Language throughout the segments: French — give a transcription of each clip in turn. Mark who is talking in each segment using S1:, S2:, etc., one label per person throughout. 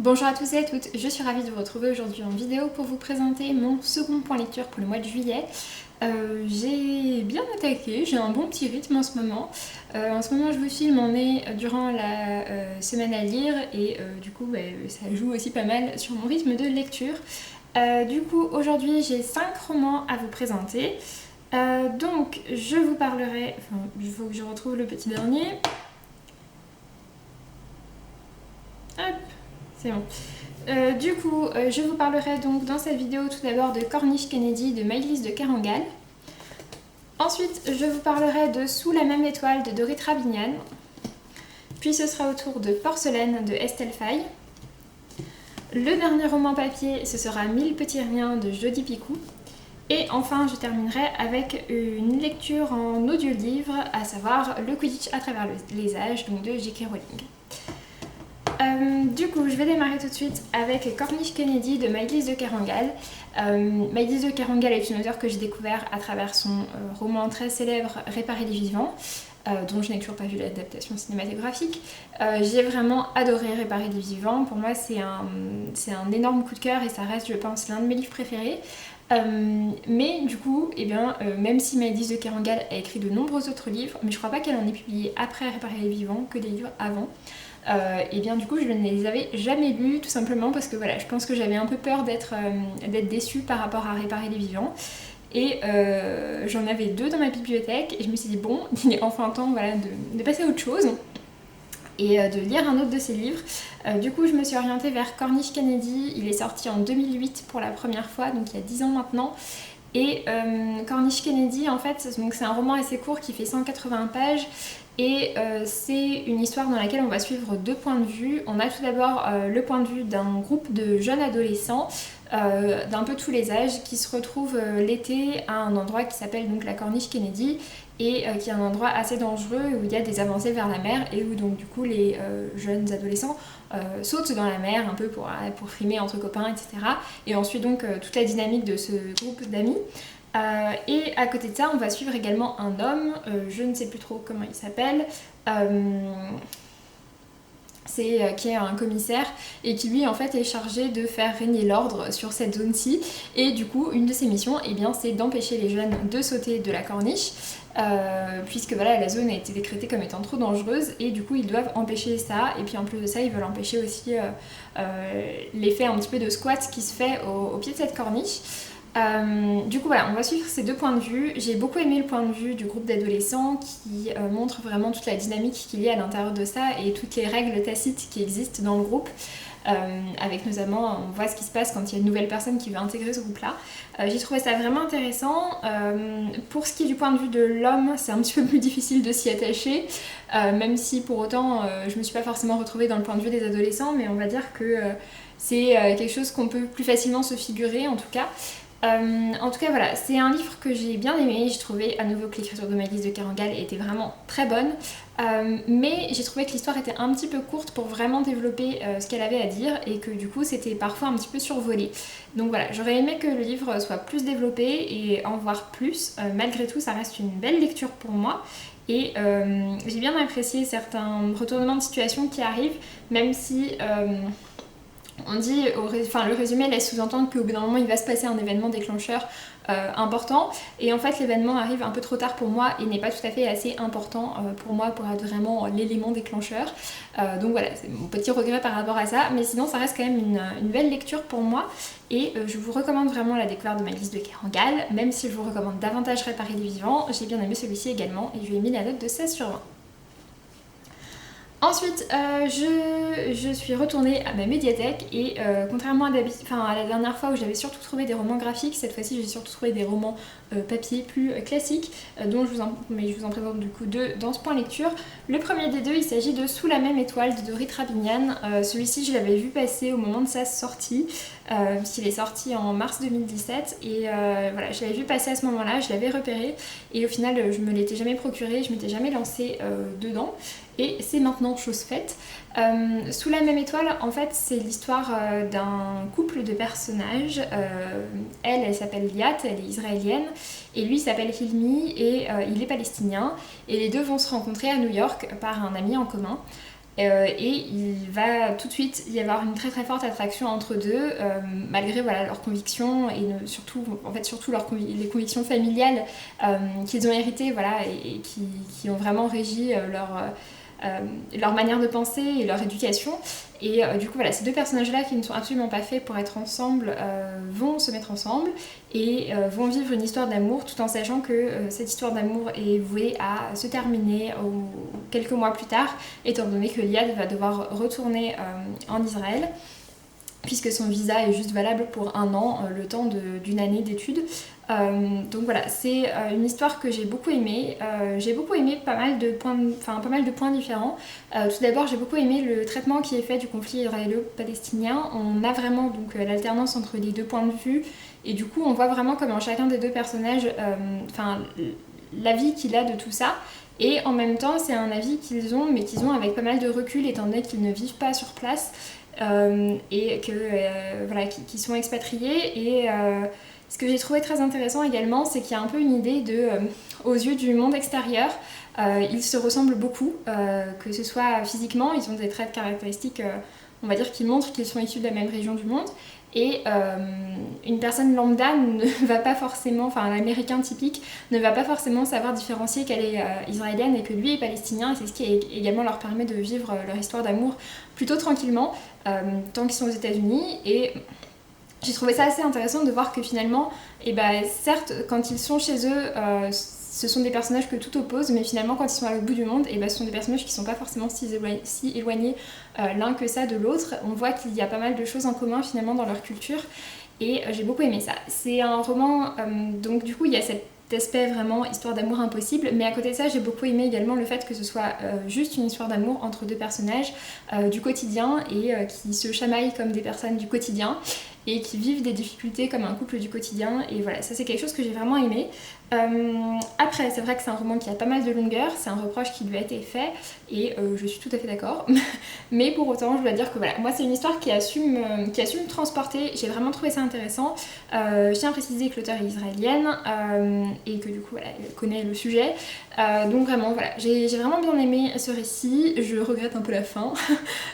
S1: Bonjour à tous et à toutes, je suis ravie de vous retrouver aujourd'hui en vidéo pour vous présenter mon second point lecture pour le mois de juillet. J'ai bien attaqué, j'ai un bon petit rythme en ce moment. En ce moment je vous filme, on est durant la semaine à lire et du coup ça joue aussi pas mal sur mon rythme de lecture. Du coup aujourd'hui j'ai 5 romans à vous présenter. Donc je vous parlerai, il faut que je retrouve le petit dernier. Hop, c'est bon. Je vous parlerai donc dans cette vidéo tout d'abord de Cornish Kennedy de Maëlys de Kerangal. Ensuite, je vous parlerai de Sous la même étoile de Dorit Rabinian. Puis ce sera au tour de Porcelaine de Estelle Faye. Le dernier roman papier, ce sera 1000 petits riens de Jodi Picou. Et enfin, je terminerai avec une lecture en audiolivre, à savoir Le Quidditch à travers les âges, donc de J.K. Rowling. Du coup, je vais démarrer tout de suite avec Cornish Kennedy de Maëlys de Kerangal. Maëlys de Kerangal est une auteure que j'ai découvert à travers son roman très célèbre Réparer les vivants, dont je n'ai toujours pas vu l'adaptation cinématographique. J'ai vraiment adoré Réparer les vivants. Pour moi, c'est un énorme coup de cœur et ça reste, je pense, l'un de mes livres préférés. Mais du coup, même si Maëlys de Kerangal a écrit de nombreux autres livres, mais je crois pas qu'elle en ait publié après Réparer les vivants que des livres avant. Du coup je ne les avais jamais lus tout simplement parce que voilà, je pense que j'avais un peu peur d'être déçue par rapport à Réparer les vivants et j'en avais 2 dans ma bibliothèque et je me suis dit bon, il est enfin temps de passer à autre chose et de lire un autre de ses livres. Du coup je me suis orientée vers Cornish Kennedy, il est sorti en 2008 pour la première fois, donc il y a 10 ans maintenant. Et Cornish Kennedy, en fait, c'est un roman assez court qui fait 180 pages et c'est une histoire dans laquelle on va suivre 2 points de vue. On a tout d'abord le point de vue d'un groupe de jeunes adolescents d'un peu tous les âges qui se retrouvent l'été à un endroit qui s'appelle donc la Cornish Kennedy et qui est un endroit assez dangereux où il y a des avancées vers la mer et où donc du coup les jeunes adolescents sautent dans la mer un peu pour frimer entre copains, etc. Et ensuite donc toute la dynamique de ce groupe d'amis. Et à côté de ça, on va suivre également un homme, je ne sais plus trop comment il s'appelle, qui est un commissaire et qui lui en fait est chargé de faire régner l'ordre sur cette zone-ci. Et du coup, une de ses missions, c'est d'empêcher les jeunes de sauter de la corniche. Puisque voilà, la zone a été décrétée comme étant trop dangereuse et du coup ils doivent empêcher ça et puis en plus de ça ils veulent empêcher aussi l'effet un petit peu de squat qui se fait au pied de cette corniche. Du coup voilà, on va suivre ces 2 points de vue. J'ai beaucoup aimé le point de vue du groupe d'adolescents qui montre vraiment toute la dynamique qu'il y a à l'intérieur de ça et toutes les règles tacites qui existent dans le groupe. Avec notamment, on voit ce qui se passe quand il y a une nouvelle personne qui veut intégrer ce groupe-là. J'ai trouvé ça vraiment intéressant. Pour ce qui est du point de vue de l'homme, c'est un petit peu plus difficile de s'y attacher, même si pour autant je me suis pas forcément retrouvée dans le point de vue des adolescents, mais on va dire que c'est quelque chose qu'on peut plus facilement se figurer en tout cas. Voilà, c'est un livre que j'ai bien aimé. J'ai trouvé à nouveau que l'écriture de Maëlys de Kerangal était vraiment très bonne, mais j'ai trouvé que l'histoire était un petit peu courte pour vraiment développer ce qu'elle avait à dire et que du coup c'était parfois un petit peu survolé. Donc voilà, j'aurais aimé que le livre soit plus développé et en voir plus. Malgré tout, ça reste une belle lecture pour moi. Et j'ai bien apprécié certains retournements de situation qui arrivent, même si on dit, le résumé laisse sous-entendre qu'au bout d'un moment il va se passer un événement déclencheur important et en fait l'événement arrive un peu trop tard pour moi et n'est pas tout à fait assez important pour moi pour être vraiment l'élément déclencheur. Donc voilà, c'est mon petit regret par rapport à ça, mais sinon ça reste quand même une belle lecture pour moi et je vous recommande vraiment la découverte de Maëlys de Kerangal, même si je vous recommande davantage Réparer les vivants. J'ai bien aimé celui-ci également et je lui ai mis la note de 16/20. Ensuite, je suis retournée à ma médiathèque et contrairement à la dernière fois où j'avais surtout trouvé des romans graphiques, cette fois-ci j'ai surtout trouvé des romans papier plus classiques, dont je vous en présente du coup 2 dans ce point lecture. Le premier des 2, il s'agit de Sous la même étoile de Dorit Rabinian. Celui-ci, je l'avais vu passer au moment de sa sortie, puisqu'il est sorti en mars 2017 et voilà, je l'avais vu passer à ce moment-là, je l'avais repéré et au final je me l'étais jamais procuré, je m'étais jamais lancée dedans. Et c'est maintenant chose faite. Sous la même étoile, en fait, c'est l'histoire d'un couple de personnages. Elle s'appelle Liat, elle est israélienne, et lui il s'appelle Hilmi et il est palestinien. Et les deux vont se rencontrer à New York par un ami en commun. et il va tout de suite y avoir une très très forte attraction entre deux, malgré voilà, leurs convictions et surtout, en fait, surtout les convictions familiales qu'ils ont héritées voilà, et qui ont vraiment régi leur manière de penser et leur éducation. Et du coup, voilà, ces deux personnages-là qui ne sont absolument pas faits pour être ensemble vont se mettre ensemble et vont vivre une histoire d'amour tout en sachant que cette histoire d'amour est vouée à se terminer quelques mois plus tard, étant donné que Liad va devoir retourner en Israël puisque son visa est juste valable pour 1 an, le temps d'une année d'études. Donc voilà, c'est une histoire que j'ai beaucoup aimée. J'ai beaucoup aimé pas mal de points différents. Tout d'abord, j'ai beaucoup aimé le traitement qui est fait du conflit israélo-palestinien. On a vraiment donc l'alternance entre les deux points de vue, et du coup, on voit vraiment comment chacun des deux personnages, l'avis qu'il a de tout ça. Et en même temps, c'est un avis qu'ils ont, mais qu'ils ont avec pas mal de recul, étant donné qu'ils ne vivent pas sur place. Et voilà, qui sont expatriés. Et ce que j'ai trouvé très intéressant également, c'est qu'il y a un peu une idée de, aux yeux du monde extérieur, ils se ressemblent beaucoup, que ce soit physiquement, ils ont des traits de caractéristiques, on va dire, qui montrent qu'ils sont issus de la même région du monde. Et une personne lambda ne va pas forcément, enfin l'américain typique, ne va pas forcément savoir différencier qu'elle est israélienne et que lui est palestinien. Et c'est ce qui également leur permet de vivre leur histoire d'amour plutôt tranquillement, tant qu'ils sont aux États-Unis. Et j'ai trouvé ça assez intéressant de voir que finalement, certes, quand ils sont chez eux, ce sont des personnages que tout oppose, mais finalement, quand ils sont à l'autre bout du monde, ce sont des personnages qui ne sont pas forcément si éloignés l'un que ça de l'autre. On voit qu'il y a pas mal de choses en commun finalement dans leur culture, et j'ai beaucoup aimé ça. C'est un roman, donc du coup, il y a cet aspect vraiment histoire d'amour impossible, mais à côté de ça, j'ai beaucoup aimé également le fait que ce soit juste une histoire d'amour entre deux personnages du quotidien et qui se chamaillent comme des personnes du quotidien et qui vivent des difficultés comme un couple du quotidien. Et voilà, ça c'est quelque chose que j'ai vraiment aimé. Après, c'est vrai que c'est un roman qui a pas mal de longueur, c'est un reproche qui lui a été fait, et je suis tout à fait d'accord. Mais pour autant, je dois dire que voilà, moi c'est une histoire qui a su me transporter, j'ai vraiment trouvé ça intéressant. Je tiens à préciser que l'auteure est israélienne, et que du coup, voilà, elle connaît le sujet. Donc vraiment, voilà, j'ai vraiment bien aimé ce récit, je regrette un peu la fin.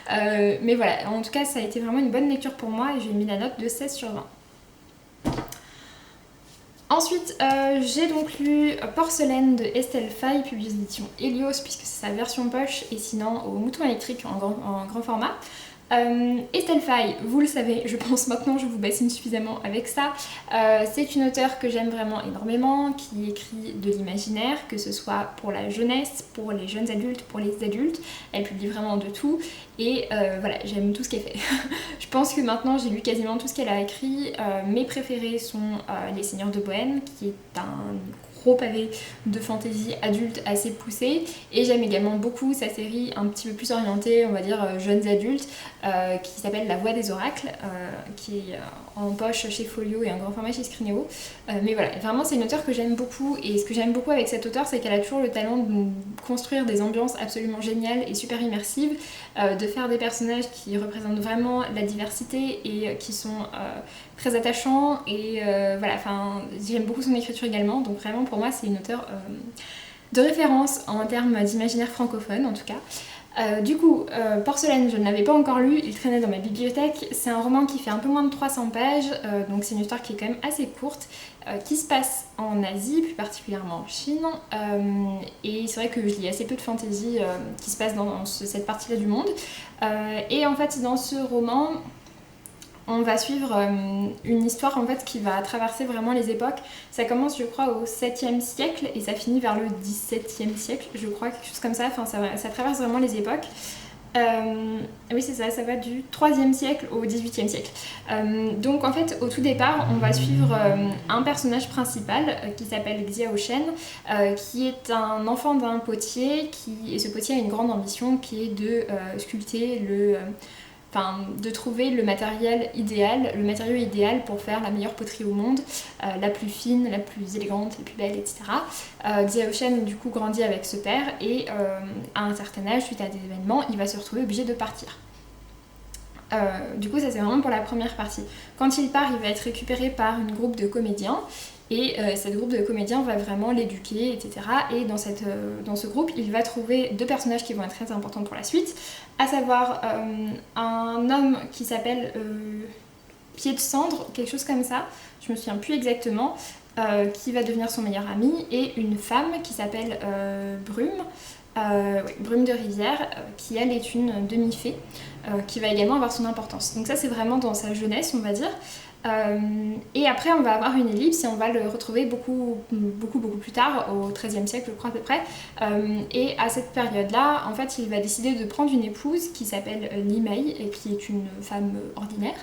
S1: Mais voilà, en tout cas, ça a été vraiment une bonne lecture pour moi, et j'ai mis la note de 16/20. Ensuite, j'ai donc lu Porcelaine de Estelle Faye, publié aux éditions Helios, puisque c'est sa version poche, et sinon au Mouton électrique en grand format. Estelle Faye, vous le savez, je pense maintenant je vous bassine suffisamment avec ça. C'est une auteure que j'aime vraiment énormément, qui écrit de l'imaginaire, que ce soit pour la jeunesse, pour les jeunes adultes, pour les adultes. Elle publie vraiment de tout, et voilà, j'aime tout ce qu'elle fait. Je pense que maintenant j'ai lu quasiment tout ce qu'elle a écrit. Mes préférés sont Les Seigneurs de Bohême, qui est un gros pavé de fantasy adulte assez poussé, et j'aime également beaucoup sa série un petit peu plus orientée, on va dire jeunes adultes, qui s'appelle La Voix des Oracles, qui est en poche chez Folio et en grand format chez Scrinéo. Mais voilà, vraiment c'est une auteure que j'aime beaucoup, et ce que j'aime beaucoup avec cette auteure, c'est qu'elle a toujours le talent de construire des ambiances absolument géniales et super immersives, de faire des personnages qui représentent vraiment la diversité et qui sont très attachants, et voilà, enfin j'aime beaucoup son écriture également, donc vraiment pour moi c'est une auteure de référence en termes d'imaginaire francophone en tout cas. Du coup, Porcelaine, je ne l'avais pas encore lu, il traînait dans ma bibliothèque. C'est un roman qui fait un peu moins de 300 pages, donc c'est une histoire qui est quand même assez courte, qui se passe en Asie, plus particulièrement en Chine. Et c'est vrai que je lis assez peu de fantasy qui se passe dans cette partie-là du monde. Et en fait, dans ce roman, on va suivre une histoire en fait qui va traverser vraiment les époques. Ça commence je crois au 7e siècle et ça finit vers le 17e siècle, je crois, quelque chose comme ça. Enfin ça traverse vraiment les époques. Oui c'est ça, ça va du 3e siècle au 18e siècle. Donc en fait au tout départ on va suivre un personnage principal qui s'appelle Xiao Shen, qui est un enfant d'un potier, et ce potier a une grande ambition qui est de sculpter de trouver le matériau idéal pour faire la meilleure poterie au monde, la plus fine, la plus élégante, la plus belle, etc. Xiao Shen du coup grandit avec ce père, et à un certain âge, suite à des événements, il va se retrouver obligé de partir. Du coup ça c'est vraiment pour la première partie. Quand il part, il va être récupéré par un groupe de comédiens, et cette groupe de comédiens va vraiment l'éduquer, etc. Et dans ce groupe, il va trouver deux personnages qui vont être très importants pour la suite, à savoir un homme qui s'appelle Pied de Cendre, quelque chose comme ça, je me souviens plus exactement, qui va devenir son meilleur ami, et une femme qui s'appelle Brume, oui, Brume de Rivière, qui elle est une demi-fée, qui va également avoir son importance. Donc ça c'est vraiment dans sa jeunesse, on va dire. Et après on va avoir une ellipse et on va le retrouver beaucoup plus tard, au XIIIe siècle je crois à peu près. Et à cette période-là, en fait, il va décider de prendre une épouse qui s'appelle Li-Mei et qui est une femme ordinaire.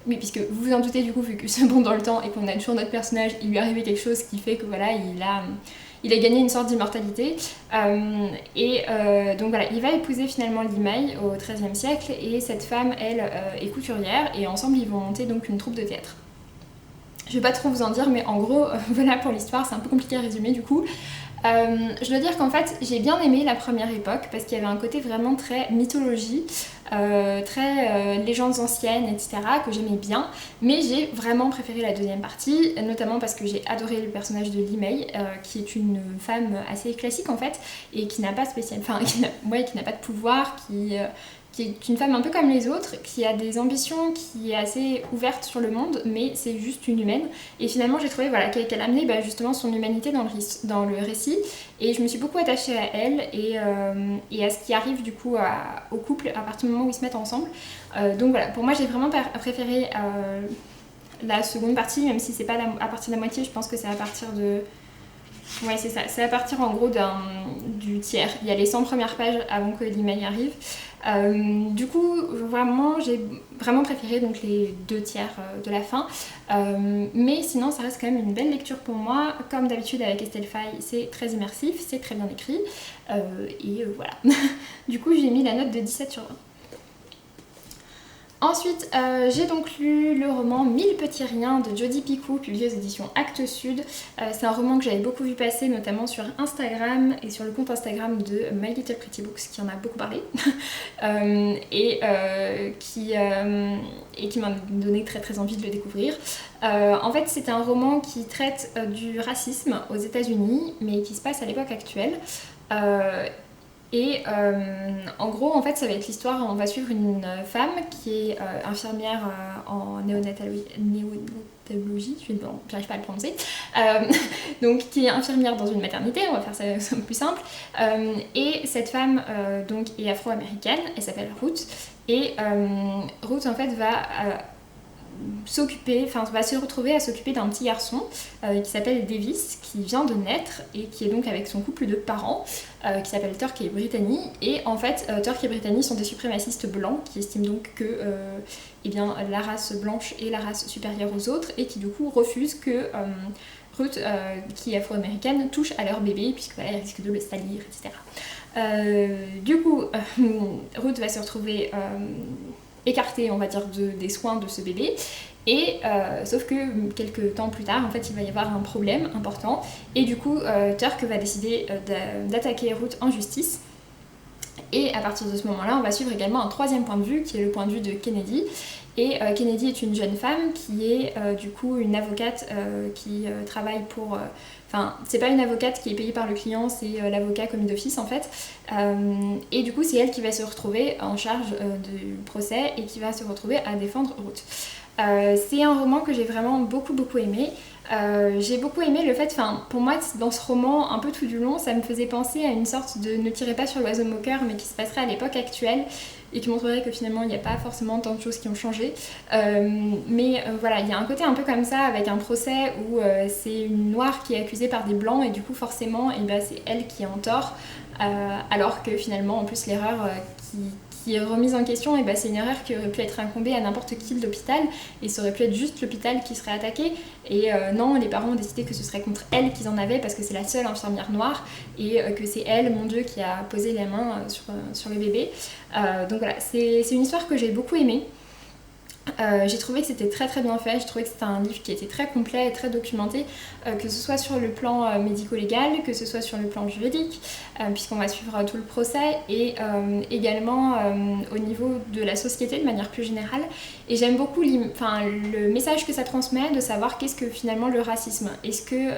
S1: Oui, puisque vous vous en doutez du coup, vu que c'est bon dans le temps et qu'on a toujours notre personnage, il lui est arrivé quelque chose qui fait que voilà, il a gagné une sorte d'immortalité. Donc voilà, il va épouser finalement Li-Mei au XIIIe siècle, et cette femme, elle, est couturière, et ensemble ils vont monter donc une troupe de théâtre. Je vais pas trop vous en dire, mais en gros, voilà pour l'histoire, c'est un peu compliqué à résumer du coup. Je dois dire qu'en fait j'ai bien aimé la première époque parce qu'il y avait un côté vraiment très mythologie, très légendes anciennes, etc. que j'aimais bien, mais j'ai vraiment préféré la deuxième partie, notamment parce que j'ai adoré le personnage de Li-Mei, qui est une femme assez classique en fait, et qui n'a pas qui n'a pas de pouvoir, qui est une femme un peu comme les autres, qui a des ambitions, qui est assez ouverte sur le monde, mais c'est juste une humaine. Et finalement, j'ai trouvé voilà, qu'elle amenait justement son humanité dans le récit, et je me suis beaucoup attachée à elle et à ce qui arrive du coup au couple à partir du moment où ils se mettent ensemble. Donc voilà, pour moi, j'ai vraiment préféré la seconde partie, même si c'est pas à partir de la moitié, je pense que c'est à partir de... Ouais, c'est ça, c'est à partir en gros du tiers. Il y a les 100 premières pages avant que Li-Mei arrive. Du coup, vraiment, j'ai vraiment préféré donc les 2 tiers de la fin. Mais sinon, ça reste quand même une belle lecture pour moi. Comme d'habitude avec Estelle Faye, c'est très immersif, c'est très bien écrit. Voilà. Du coup, j'ai mis la note de 17 sur 20. Ensuite, j'ai donc lu le roman 1000 petits riens de Jodi Picoult, publié aux éditions Actes Sud. C'est un roman que j'avais beaucoup vu passer, notamment sur Instagram et sur le compte Instagram de My Little Pretty Books, qui en a beaucoup parlé, qui m'a donné très très envie de le découvrir. En fait, c'est un roman qui traite du racisme aux États-Unis, mais qui se passe à l'époque actuelle. En gros, en fait, ça va être l'histoire, on va suivre une femme qui est infirmière en néonatologie, j'arrive pas à le prononcer, donc qui est infirmière dans une maternité, on va faire ça plus simple, et cette femme donc est afro-américaine, elle s'appelle Ruth, et Ruth en fait va se retrouver à s'occuper d'un petit garçon qui s'appelle Davis, qui vient de naître et qui est donc avec son couple de parents qui s'appelle Turk et Brittany. Et en fait, Turk et Brittany sont des suprémacistes blancs qui estiment donc que la race blanche est la race supérieure aux autres, et qui du coup refusent que Ruth, qui est afro-américaine, touche à leur bébé, puisqu'elle risque de le salir, etc. Ruth va se retrouver écartée, on va dire, des soins de ce bébé, et sauf que quelques temps plus tard, en fait, il va y avoir un problème important, et du coup, Turk va décider d'attaquer Ruth en justice. Et à partir de ce moment-là, on va suivre également un troisième point de vue, qui est le point de vue de Kennedy. Et Kennedy est une jeune femme qui est du coup une avocate qui travaille pour... c'est pas une avocate qui est payée par le client, c'est l'avocat commis d'office en fait. Et du coup, c'est elle qui va se retrouver en charge du procès et qui va se retrouver à défendre Ruth. C'est un roman que j'ai vraiment beaucoup aimé. J'ai beaucoup aimé le fait, pour moi dans ce roman, un peu tout du long, ça me faisait penser à une sorte de Ne tirez pas sur l'oiseau moqueur, mais qui se passerait à l'époque actuelle, et qui montrerait que finalement il n'y a pas forcément tant de choses qui ont changé. Voilà, il y a un côté un peu comme ça, avec un procès où c'est une noire qui est accusée par des blancs, et du coup forcément c'est elle qui est en tort, alors que finalement en plus l'erreur qui est remise en question, c'est une erreur qui aurait pu être incombée à n'importe qui de l'hôpital, et ça aurait pu être juste l'hôpital qui serait attaqué, et non, les parents ont décidé que ce serait contre elle qu'ils en avaient parce que c'est la seule infirmière noire, et que c'est elle, mon Dieu, qui a posé les mains sur le bébé. Donc voilà, c'est une histoire que j'ai beaucoup aimée. J'ai trouvé que c'était très très bien fait, j'ai trouvé que c'était un livre qui était très complet et très documenté, que ce soit sur le plan médico-légal, que ce soit sur le plan juridique, puisqu'on va suivre tout le procès, et également au niveau de la société de manière plus générale. Et j'aime beaucoup le message que ça transmet de savoir qu'est-ce que finalement le racisme. Est-ce que...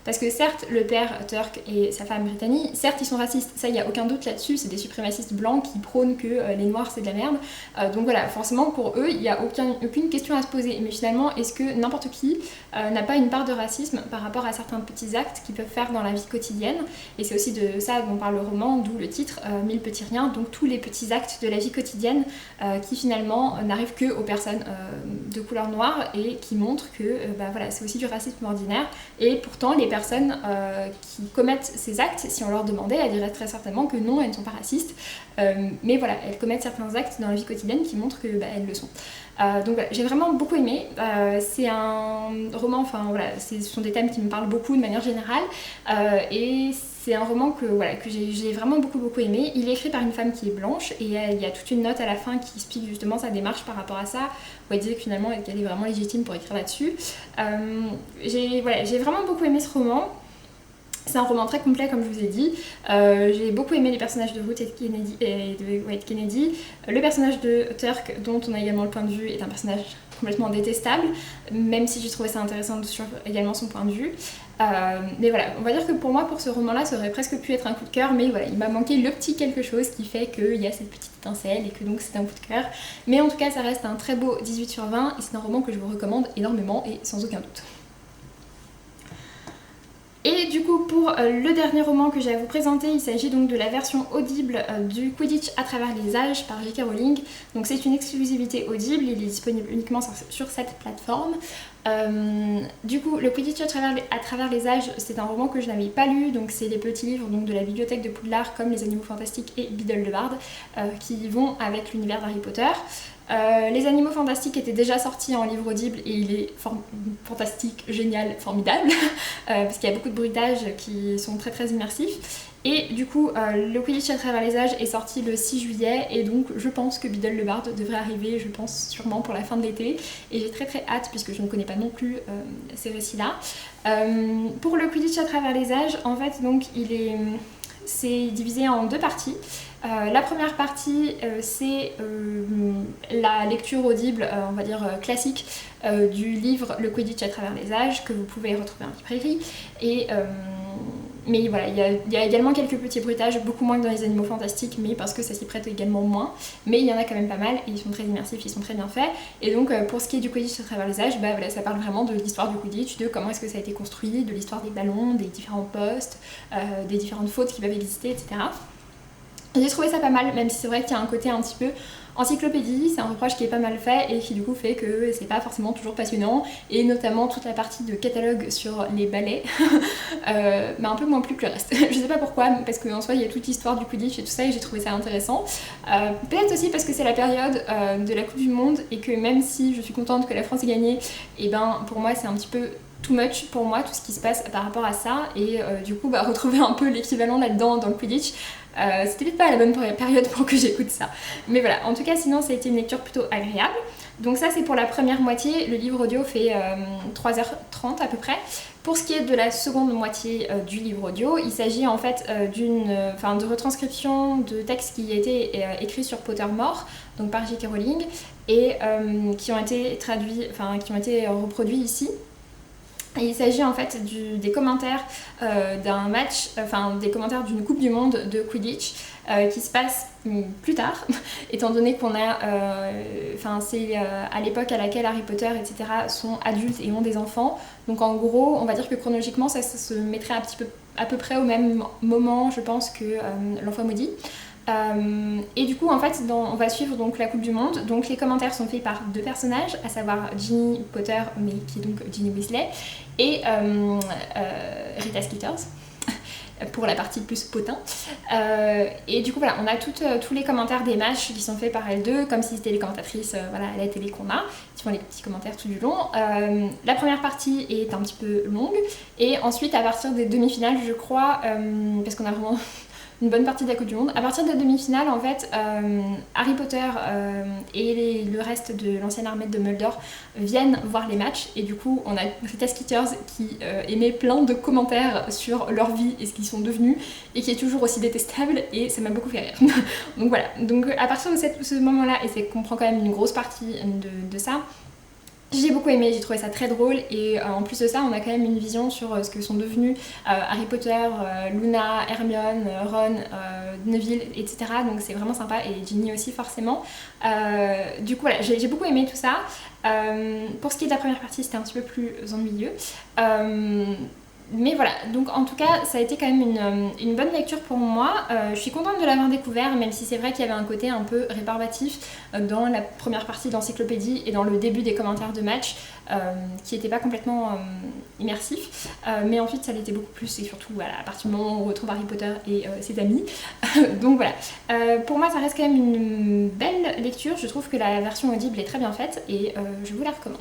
S1: parce que certes, le père Turk et sa femme Brittany, certes ils sont racistes, ça il n'y a aucun doute là-dessus, c'est des suprémacistes blancs qui prônent que les noirs c'est de la merde. Donc voilà, forcément pour eux, il n'y a aucune question à se poser. Mais finalement, est-ce que n'importe qui n'a pas une part de racisme par rapport à certains petits actes qu'ils peuvent faire dans la vie quotidienne? Et c'est aussi de ça dont parle le roman, d'où le titre, 1000 petits riens, donc tous les petits actes de la vie quotidienne qui finalement n'arrivent que aux personnes de couleur noire et qui montrent que voilà, c'est aussi du racisme ordinaire. Et pourtant, les personnes qui commettent ces actes, si on leur demandait, elles diraient très certainement que non, elles ne sont pas racistes. Mais voilà, elles commettent certains actes dans la vie quotidienne qui montrent qu'elles le sont. Donc voilà, j'ai vraiment beaucoup aimé. C'est un roman, enfin voilà, ce sont des thèmes qui me parlent beaucoup de manière générale. Et c'est un roman que j'ai vraiment beaucoup aimé. Il est écrit par une femme qui est blanche et il y a toute une note à la fin qui explique justement sa démarche par rapport à ça, où elle disait que finalement qu'elle est vraiment légitime pour écrire là-dessus. J'ai vraiment beaucoup aimé ce roman. C'est un roman très complet comme je vous ai dit. J'ai beaucoup aimé les personnages de Ruth et de Wade Kennedy. Le personnage de Turk, dont on a également le point de vue, est un personnage complètement détestable, même si j'ai trouvé ça intéressant sur également son point de vue. Mais voilà, on va dire que pour moi, pour ce roman-là, ça aurait presque pu être un coup de cœur, mais voilà, il m'a manqué le petit quelque chose qui fait qu'il y a cette petite étincelle et que donc c'est un coup de cœur. Mais en tout cas, ça reste un très beau 18/20 et c'est un roman que je vous recommande énormément et sans aucun doute. Et du coup pour le dernier roman que j'ai à vous présenter, il s'agit donc de la version audible du Quidditch à travers les âges par J.K. Rowling. Donc c'est une exclusivité audible, il est disponible uniquement sur cette plateforme. Du coup le Quidditch à travers les âges, c'est un roman que je n'avais pas lu, donc c'est les petits livres donc, de la bibliothèque de Poudlard comme Les Animaux Fantastiques et Biddle de Bard qui vont avec l'univers d'Harry Potter. Les Animaux Fantastiques étaient déjà sortis en livre audible et il est fantastique, génial, formidable parce qu'il y a beaucoup de bruitages qui sont très très immersifs. Et du coup, le Quidditch à travers les âges est sorti le 6 juillet et donc je pense que Biddle le Bard devrait arriver, je pense sûrement pour la fin de l'été. Et j'ai très très hâte puisque je ne connais pas non plus ces récits-là. Pour le Quidditch à travers les âges, en fait, donc c'est divisé en deux parties. La première partie, c'est la lecture audible, on va dire classique, du livre Le Quidditch à travers les âges, que vous pouvez retrouver en librairie. Mais voilà, il y a également quelques petits bruitages, beaucoup moins que dans Les Animaux Fantastiques, mais parce que ça s'y prête également moins. Mais il y en a quand même pas mal, et ils sont très immersifs, ils sont très bien faits. Et donc, pour ce qui est du Quidditch à travers les âges, voilà, ça parle vraiment de l'histoire du Quidditch, de comment est-ce que ça a été construit, de l'histoire des ballons, des différents postes, des différentes fautes qui peuvent exister, etc. J'ai trouvé ça pas mal, même si c'est vrai qu'il y a un côté un petit peu encyclopédie, c'est un reproche qui est pas mal fait et qui du coup fait que c'est pas forcément toujours passionnant, et notamment toute la partie de catalogue sur les ballets mais un peu moins plus que le reste. Je sais pas pourquoi, parce qu'en soi il y a toute l'histoire du Quidditch et tout ça et j'ai trouvé ça intéressant. Peut-être aussi parce que c'est la période de la Coupe du Monde et que même si je suis contente que la France ait gagné, et ben pour moi c'est un petit peu too much pour moi tout ce qui se passe par rapport à ça, et du coup retrouver un peu l'équivalent là-dedans dans le Quidditch, c'était peut-être pas la bonne période pour que j'écoute ça. Mais voilà, en tout cas sinon ça a été une lecture plutôt agréable. Donc ça c'est pour la première moitié, le livre audio fait 3h30 à peu près. Pour ce qui est de la seconde moitié du livre audio, il s'agit en fait de retranscription de textes qui étaient écrits sur Pottermore, donc par J.K. Rowling, et qui ont été qui ont été reproduits ici. Et il s'agit en fait des commentaires d'un match, des commentaires d'une Coupe du Monde de Quidditch qui se passe plus tard, étant donné qu'on a, c'est à l'époque à laquelle Harry Potter, etc. sont adultes et ont des enfants. Donc en gros, on va dire que chronologiquement, ça se mettrait à peu près au même moment, je pense, que l'Enfant Maudit. Et du coup en fait on va suivre donc la Coupe du Monde, donc les commentaires sont faits par deux personnages, à savoir Ginny Potter, mais qui est donc Ginny Weasley, et Rita Skeeters pour la partie plus potin. Et du coup voilà, on a tous les commentaires des matchs qui sont faits par elles deux, comme si c'était les commentatrices à la télé qu'on a, qui font les petits commentaires tout du long. La première partie est un petit peu longue, et ensuite à partir des demi-finales je crois, parce qu'on a vraiment une bonne partie de la Coupe du Monde. À partir de la demi-finale, en fait, Harry Potter et le reste de l'ancienne armée de Dumbledore viennent voir les matchs, et du coup on a Rita Skeeters qui émet plein de commentaires sur leur vie et ce qu'ils sont devenus, et qui est toujours aussi détestable, et ça m'a beaucoup fait rire. Donc voilà, donc à partir de ce moment-là, et c'est qu'on prend quand même une grosse partie de ça, j'ai beaucoup aimé, j'ai trouvé ça très drôle, et en plus de ça on a quand même une vision sur ce que sont devenus Harry Potter, Luna, Hermione, Ron, Neville, etc. Donc c'est vraiment sympa, et Ginny aussi forcément. Du coup voilà, j'ai beaucoup aimé tout ça. Pour ce qui est de la première partie, c'était un petit peu plus ennuyeux. Mais voilà, donc en tout cas ça a été quand même une bonne lecture pour moi. Je suis contente de l'avoir découvert, même si c'est vrai qu'il y avait un côté un peu rébarbatif dans la première partie de l'encyclopédie et dans le début des commentaires de match, qui n'était pas complètement immersif, mais ensuite ça l'était beaucoup plus, et surtout voilà, à partir du moment où on retrouve Harry Potter et ses amis. Donc voilà, pour moi ça reste quand même une belle lecture. Je trouve que la version audible est très bien faite, et je vous la recommande.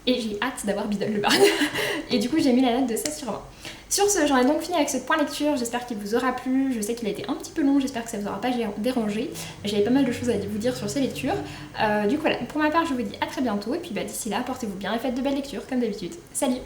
S1: Et j'ai hâte d'avoir Beedle le Barde. Et du coup j'ai mis la note de 16 sur 20. Sur ce, j'en ai donc fini avec ce point lecture, j'espère qu'il vous aura plu. Je sais qu'il a été un petit peu long, j'espère que ça vous aura pas dérangé. J'avais pas mal de choses à vous dire sur ces lectures. Du coup voilà, pour ma part je vous dis à très bientôt, et puis d'ici là, portez-vous bien et faites de belles lectures comme d'habitude. Salut!